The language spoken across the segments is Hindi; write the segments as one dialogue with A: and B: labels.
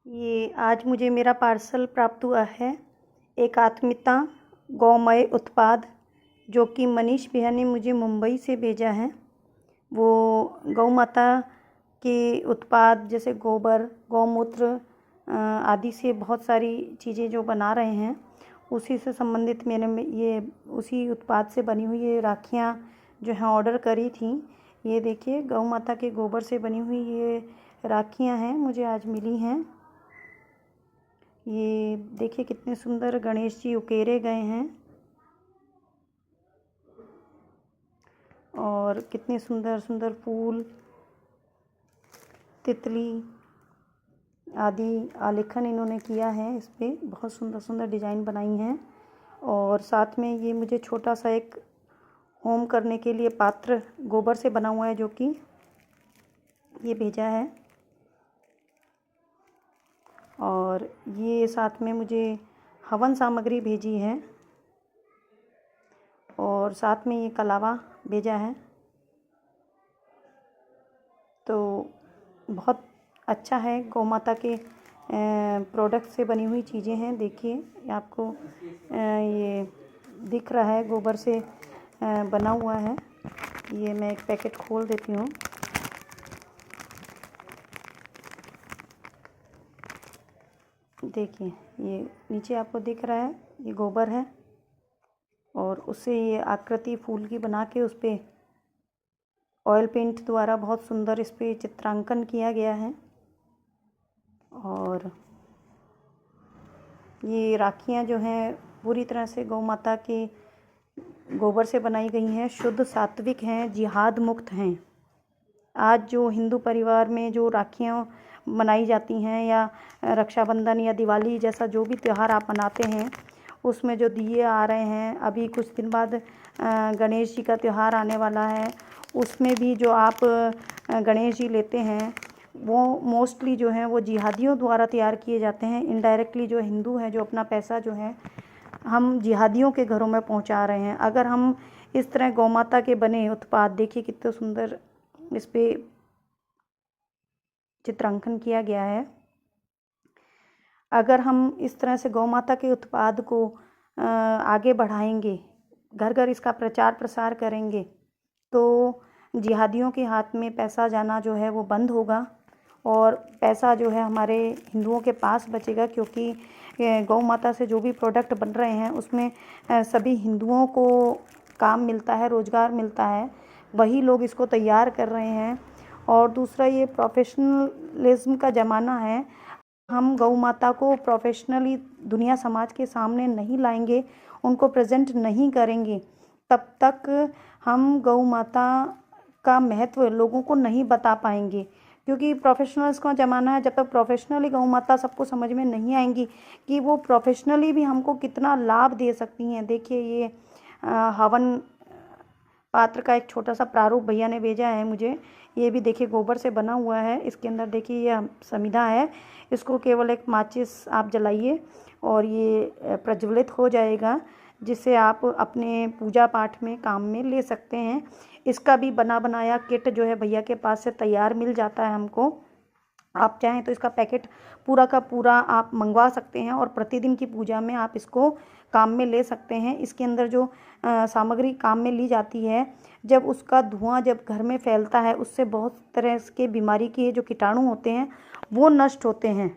A: ये आज मुझे मेरा पार्सल प्राप्त हुआ है। एकात्मिता गौमय उत्पाद, जो कि मनीष भैया ने मुझे मुंबई से भेजा है। वो गौ माता के उत्पाद जैसे गोबर, गौमूत्र आदि से बहुत सारी चीज़ें जो बना रहे हैं, उसी से संबंधित मैंने ये उसी उत्पाद से बनी हुई ये राखियाँ जो हैं ऑर्डर करी थी। ये देखिए, गौ माता के गोबर से बनी हुई ये राखियाँ हैं, मुझे आज मिली हैं। ये देखिए कितने सुंदर गणेश जी उकेरे गए हैं और कितने सुंदर सुंदर फूल, तितली आदि आलेखन इन्होंने किया है। इस पे बहुत सुंदर सुंदर डिज़ाइन बनाई हैं। और साथ में ये मुझे छोटा सा एक होम करने के लिए पात्र गोबर से बना हुआ है, जो कि ये भेजा है। और ये साथ में मुझे हवन सामग्री भेजी है और साथ में ये कलावा भेजा है। तो बहुत अच्छा है, गौ माता के प्रोडक्ट से बनी हुई चीज़ें हैं। देखिए आपको ये दिख रहा है, गोबर से बना हुआ है। ये मैं एक पैकेट खोल देती हूँ। देखिए, ये नीचे आपको दिख रहा है, ये गोबर है और उससे ये आकृति फूल की बना के उस पर ऑयल पेंट द्वारा बहुत सुंदर इस पर चित्रांकन किया गया है। और ये राखियाँ जो हैं पूरी तरह से गौ माता के गोबर से बनाई गई हैं, शुद्ध सात्विक हैं, जिहाद मुक्त हैं। आज जो हिंदू परिवार में जो राखियाँ मनाई जाती हैं या रक्षाबंधन या दिवाली जैसा जो भी त्यौहार आप मनाते हैं, उसमें जो दिए आ रहे हैं, अभी कुछ दिन बाद गणेश जी का त्यौहार आने वाला है, उसमें भी जो आप गणेश जी लेते हैं वो मोस्टली जो हैं वो जिहादियों द्वारा तैयार किए जाते हैं। इनडायरेक्टली जो हिंदू हैं, जो अपना पैसा जो है हम जिहादियों के घरों में पहुंचा रहे हैं। अगर हम इस तरह गौ माता के बने उत्पाद, देखिए कितने सुंदर इस पे चित्रांकन किया गया है। अगर हम इस तरह से गौ माता के उत्पाद को आगे बढ़ाएंगे, घर घर इसका प्रचार प्रसार करेंगे, तो जिहादियों के हाथ में पैसा जाना जो है वो बंद होगा और पैसा जो है हमारे हिंदुओं के पास बचेगा। क्योंकि गौ माता से जो भी प्रोडक्ट बन रहे हैं उसमें सभी हिंदुओं को काम मिलता है, रोज़गार मिलता है, वही लोग इसको तैयार कर रहे हैं। और दूसरा, ये प्रोफेशनलिज्म का ज़माना है। हम गौ माता को प्रोफेशनली दुनिया समाज के सामने नहीं लाएंगे, उनको प्रेजेंट नहीं करेंगे, तब तक हम गौ माता का महत्व लोगों को नहीं बता पाएंगे। क्योंकि प्रोफेशनल्स का ज़माना है, जब तक प्रोफेशनली गौ माता सबको समझ में नहीं आएंगी कि वो प्रोफेशनली भी हमको कितना लाभ दे सकती हैं। देखिए, ये हवन पात्र का एक छोटा सा प्रारूप भैया ने भेजा है मुझे। ये भी देखिए गोबर से बना हुआ है। इसके अंदर देखिए ये समिधा है, इसको केवल एक माचिस आप जलाइए और ये प्रज्वलित हो जाएगा, जिससे आप अपने पूजा पाठ में काम में ले सकते हैं। इसका भी बना बनाया किट जो है भैया के पास से तैयार मिल जाता है हमको। आप चाहें तो इसका पैकेट पूरा का पूरा आप मंगवा सकते हैं और प्रतिदिन की पूजा में आप इसको काम में ले सकते हैं। इसके अंदर जो सामग्री काम में ली जाती है, जब उसका धुआं जब घर में फैलता है, उससे बहुत तरह के बीमारी के जो कीटाणु होते हैं वो नष्ट होते हैं।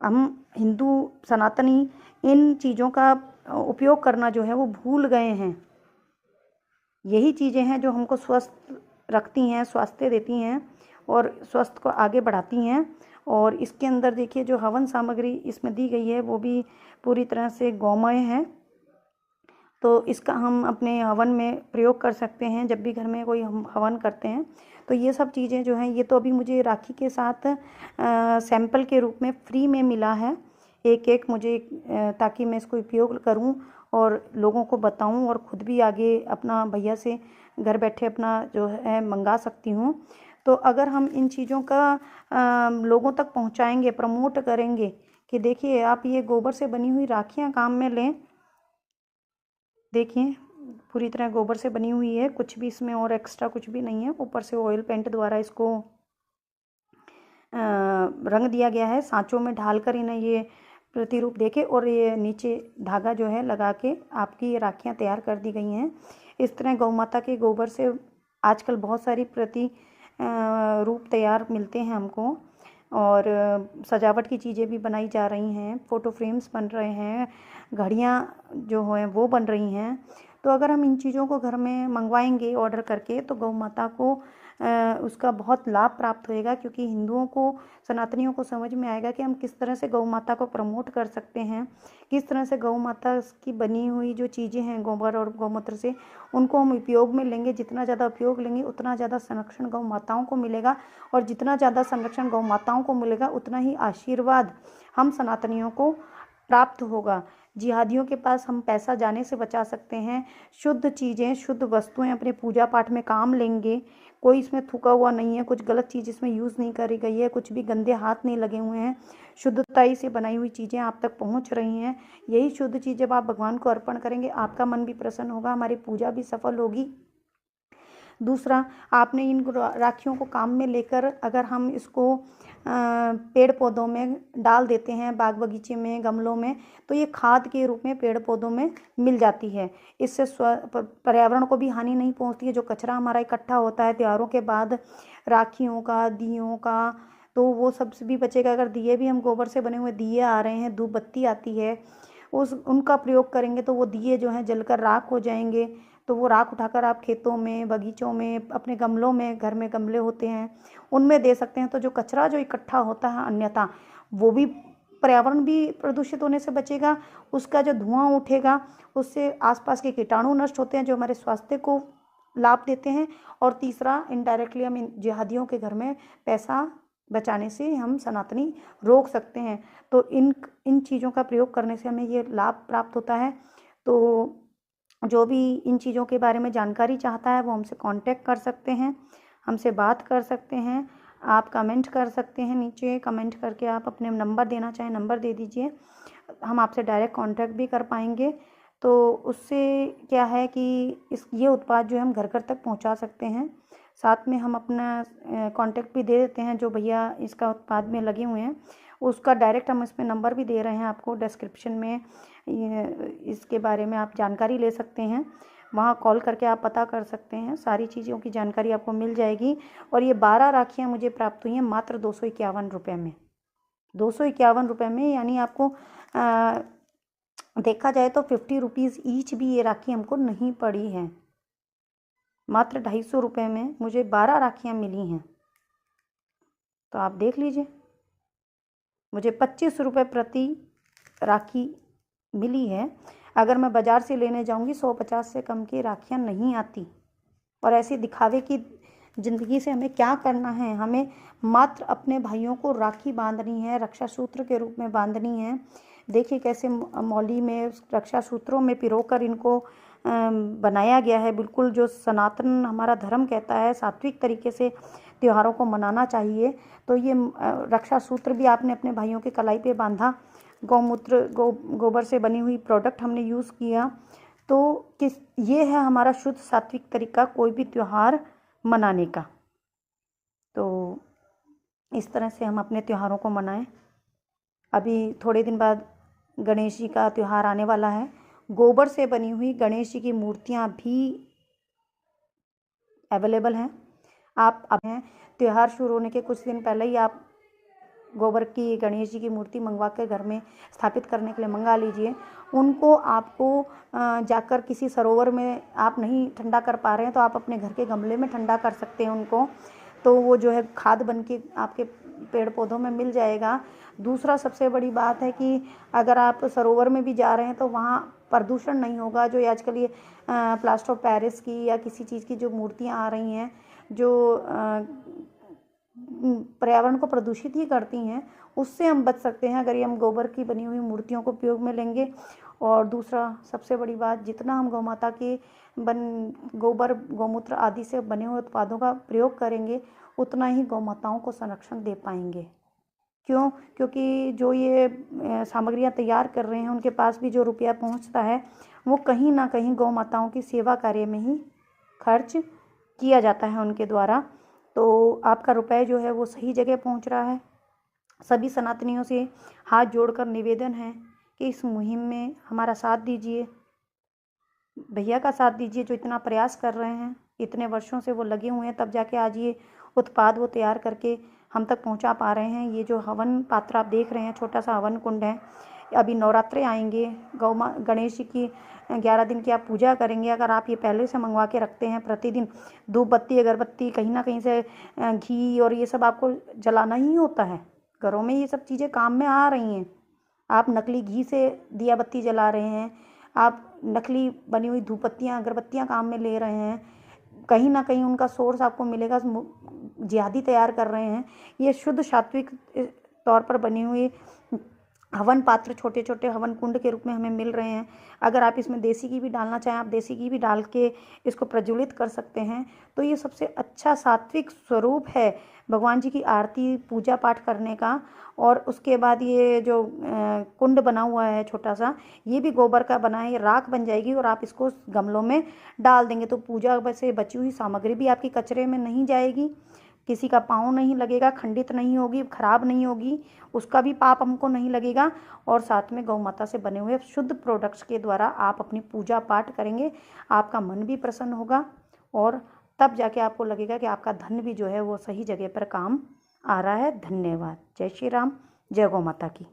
A: हम हिंदू सनातनी इन चीज़ों का उपयोग करना जो है वो भूल गए हैं। यही चीज़ें हैं जो हमको स्वस्थ रखती हैं, स्वास्थ्य देती हैं और स्वास्थ्य को आगे बढ़ाती हैं। और इसके अंदर देखिए जो हवन सामग्री इसमें दी गई है वो भी पूरी तरह से गौमय है, तो इसका हम अपने हवन में प्रयोग कर सकते हैं जब भी घर में कोई हम हवन करते हैं। तो ये सब चीज़ें जो हैं, ये तो अभी मुझे राखी के साथ सैंपल के रूप में फ्री में मिला है, एक एक मुझे, ताकि मैं इसको उपयोग करूं और लोगों को बताऊं और ख़ुद भी आगे अपना भैया से घर बैठे अपना जो है मंगा सकती हूं। तो अगर हम इन चीज़ों का लोगों तक पहुंचाएंगे, प्रमोट करेंगे कि देखिए आप ये गोबर से बनी हुई राखियां काम में लें। देखिए पूरी तरह गोबर से बनी हुई है, कुछ भी इसमें और एक्स्ट्रा कुछ भी नहीं है। ऊपर से ऑयल पेंट द्वारा इसको रंग दिया गया है, सांचों में ढालकर इन्हें ये प्रतिरूप देके और ये नीचे धागा जो है लगा के आपकी ये राखियाँ तैयार कर दी गई हैं। इस तरह गौ माता के गोबर से आजकल बहुत सारी रूप तैयार मिलते हैं हमको, और सजावट की चीज़ें भी बनाई जा रही हैं, फ़ोटो फ्रेम्स बन रहे हैं, घड़ियाँ जो हैं वो बन रही हैं। तो अगर हम इन चीज़ों को घर में मंगवाएंगे ऑर्डर करके तो गौ माता को उसका बहुत लाभ प्राप्त होएगा, क्योंकि हिंदुओं को, सनातनियों को समझ में आएगा कि हम किस तरह से गौ माता को प्रमोट कर सकते हैं, किस तरह से गौ माता की बनी हुई जो चीज़ें हैं गोबर और गौमूत्र से, उनको हम उपयोग में लेंगे। जितना ज़्यादा उपयोग लेंगे उतना ज़्यादा संरक्षण गौ माताओं को मिलेगा, और जितना ज़्यादा संरक्षण गौ माताओं को मिलेगा उतना ही आशीर्वाद हम सनातनियों को प्राप्त होगा। जिहादियों के पास हम पैसा जाने से बचा सकते हैं। शुद्ध चीज़ें, शुद्ध वस्तुएं अपने पूजा पाठ में काम लेंगे। कोई इसमें थूका हुआ नहीं है, कुछ गलत चीज़ इसमें यूज़ नहीं करी गई है, कुछ भी गंदे हाथ नहीं लगे हुए हैं। शुद्धताई से बनाई हुई चीज़ें आप तक पहुंच रही हैं। यही शुद्ध चीज़ जब आप भगवान को अर्पण करेंगे, आपका मन भी प्रसन्न होगा, हमारी पूजा भी सफल होगी। दूसरा, आपने इन राखियों को काम में लेकर अगर हम इसको पेड़ पौधों में डाल देते हैं, बाग बगीचे में, गमलों में, तो ये खाद के रूप में पेड़ पौधों में मिल जाती है। इससे पर्यावरण को भी हानि नहीं पहुंचती है। जो कचरा हमारा इकट्ठा होता है त्योहारों के बाद, राखियों का, दियों का, तो वो सब भी बचेगा। अगर दिए भी हम गोबर से बने हुए दिए आ रहे हैं, धूप बत्ती आती है, उनका प्रयोग करेंगे तो वो दिए जो हैं जलकर राख हो जाएंगे। तो वो राख उठाकर आप खेतों में, बगीचों में, अपने गमलों में, घर में गमले होते हैं उनमें दे सकते हैं। तो जो कचरा जो इकट्ठा होता है अन्यथा, वो भी पर्यावरण भी प्रदूषित होने से बचेगा। उसका जो धुआं उठेगा उससे आसपास के कीटाणु नष्ट होते हैं जो हमारे स्वास्थ्य को लाभ देते हैं। और तीसरा, इनडायरेक्टली हम इन जिहादियों के घर में पैसा बचाने से हम सनातनी रोक सकते हैं। तो इन चीज़ों का प्रयोग करने से हमें ये लाभ प्राप्त होता है। तो जो भी इन चीज़ों के बारे में जानकारी चाहता है वो हमसे कांटेक्ट कर सकते हैं, हमसे बात कर सकते हैं। आप कमेंट कर सकते हैं, नीचे कमेंट करके आप अपने नंबर देना चाहें नंबर दे दीजिए, हम आपसे डायरेक्ट कांटेक्ट भी कर पाएंगे। तो उससे क्या है कि ये उत्पाद जो है हम घर घर तक पहुंचा सकते हैं। साथ में हम अपना कांटेक्ट भी दे देते हैं, जो भैया इसका उत्पाद में लगे हुए हैं उसका डायरेक्ट हम इसमें नंबर भी दे रहे हैं आपको डिस्क्रिप्शन में। इसके बारे में आप जानकारी ले सकते हैं, वहाँ कॉल करके आप पता कर सकते हैं, सारी चीज़ों की जानकारी आपको मिल जाएगी। और ये 12 राखियाँ मुझे प्राप्त हुई हैं मात्र 251 रुपये में, 251 रुपये में। यानी आपको देखा जाए तो 50 रुपीज़ ईच भी ये राखी हमको नहीं पड़ी है। मात्र 250 रुपये में मुझे 12 राखियाँ मिली हैं। तो आप देख लीजिए, मुझे 25 रुपये प्रति राखी मिली है। अगर मैं बाज़ार से लेने जाऊंगी 150 से कम की राखियाँ नहीं आती। और ऐसे दिखावे की ज़िंदगी से हमें क्या करना है, हमें मात्र अपने भाइयों को राखी बांधनी है, रक्षा सूत्र के रूप में बांधनी है। देखिए कैसे मौली में रक्षा सूत्रों में पिरोकर इनको बनाया गया है। बिल्कुल जो सनातन हमारा धर्म कहता है, सात्विक तरीके से त्योहारों को मनाना चाहिए। तो ये रक्षा सूत्र भी आपने अपने भाइयों के कलाई पे बांधा, गौमूत्र गोबर से बनी हुई प्रोडक्ट हमने यूज़ किया। तो ये है हमारा शुद्ध सात्विक तरीका कोई भी त्यौहार मनाने का। तो इस तरह से हम अपने त्योहारों को मनाएं। अभी थोड़े दिन बाद गणेश जी का त्यौहार आने वाला है। गोबर से बनी हुई गणेश जी की मूर्तियाँ भी अवेलेबल हैं। आप अब हैं त्यौहार शुरू होने के कुछ दिन पहले ही आप गोबर की गणेश जी की मूर्ति मंगवा कर घर में स्थापित करने के लिए मंगा लीजिए। उनको आपको जाकर किसी सरोवर में आप नहीं ठंडा कर पा रहे हैं तो आप अपने घर के गमले में ठंडा कर सकते हैं उनको। तो वो जो है खाद बन के आपके पेड़ पौधों में मिल जाएगा। दूसरा सबसे बड़ी बात है कि अगर आप सरोवर में भी जा रहे हैं तो वहाँ प्रदूषण नहीं होगा। जो आजकल ये प्लास्टर ऑफ पेरिस की या किसी चीज़ की जो मूर्तियाँ आ रही हैं जो पर्यावरण को प्रदूषित ही करती हैं, उससे हम बच सकते हैं अगर ये हम गोबर की बनी हुई मूर्तियों को उपयोग में लेंगे। और दूसरा सबसे बड़ी बात, जितना हम गौ माता के गोबर गौमूत्र आदि से बने हुए उत्पादों का प्रयोग करेंगे उतना ही गौ माताओं को संरक्षण दे पाएंगे। क्यों? क्योंकि जो ये सामग्रियाँ तैयार कर रहे हैं उनके पास भी जो रुपया पहुंचता है वो कहीं ना कहीं गौ माताओं की सेवा कार्य में ही खर्च किया जाता है उनके द्वारा। तो आपका रुपए जो है वो सही जगह पहुंच रहा है। सभी सनातनियों से हाथ जोड़कर निवेदन है कि इस मुहिम में हमारा साथ दीजिए, भैया का साथ दीजिए जो इतना प्रयास कर रहे हैं, इतने वर्षों से वो लगे हुए हैं, तब जाके आज ये उत्पाद वो तैयार करके हम तक पहुंचा पा रहे हैं। ये जो हवन पात्र आप देख रहे हैं, छोटा सा हवन कुंड है। अभी नवरात्रे आएंगे, गणेश जी की 11 दिन की आप पूजा करेंगे। अगर आप ये पहले से मंगवा के रखते हैं, प्रतिदिन धूप बत्ती अगरबत्ती कहीं ना कहीं से घी और ये सब आपको जलाना ही होता है। घरों में ये सब चीज़ें काम में आ रही हैं। आप नकली घी से दिया बत्ती जला रहे हैं, आप नकली बनी हुई धूप बत्तियाँ अगरबत्तियाँ काम में ले रहे हैं, कहीं ना कहीं उनका सोर्स आपको मिलेगा, जिहादी तैयार कर रहे हैं। ये शुद्ध सात्विक तौर पर बनी हुई हवन पात्र छोटे छोटे हवन कुंड के रूप में हमें मिल रहे हैं। अगर आप इसमें देसी घी भी डालना चाहें, आप देसी घी भी डाल के इसको प्रज्वलित कर सकते हैं। तो ये सबसे अच्छा सात्विक स्वरूप है भगवान जी की आरती पूजा पाठ करने का। और उसके बाद ये जो कुंड बना हुआ है छोटा सा, ये भी गोबर का बना है, ये राख बन जाएगी और आप इसको गमलों में डाल देंगे तो पूजा से बची हुई सामग्री भी आपकी कचरे में नहीं जाएगी, किसी का पाँव नहीं लगेगा, खंडित नहीं होगी, खराब नहीं होगी, उसका भी पाप हमको नहीं लगेगा। और साथ में गौ माता से बने हुए शुद्ध प्रोडक्ट्स के द्वारा आप अपनी पूजा पाठ करेंगे, आपका मन भी प्रसन्न होगा और तब जाके आपको लगेगा कि आपका धन भी जो है वो सही जगह पर काम आ रहा है। धन्यवाद। जय श्री राम। जय गौ माता की।